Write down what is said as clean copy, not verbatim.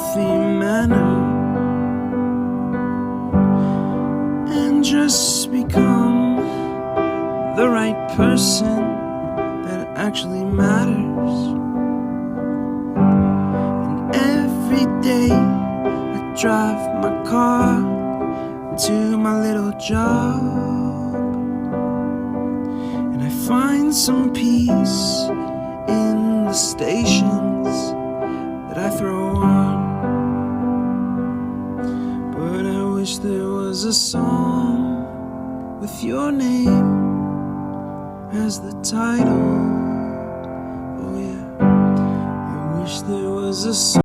healthy manner and just become the right person that actually matters. And every day I drive my car to my little job, and I find some peace in the stations that I throw on. But I wish there was a song with your name as the title. Oh yeah, I wish there was a song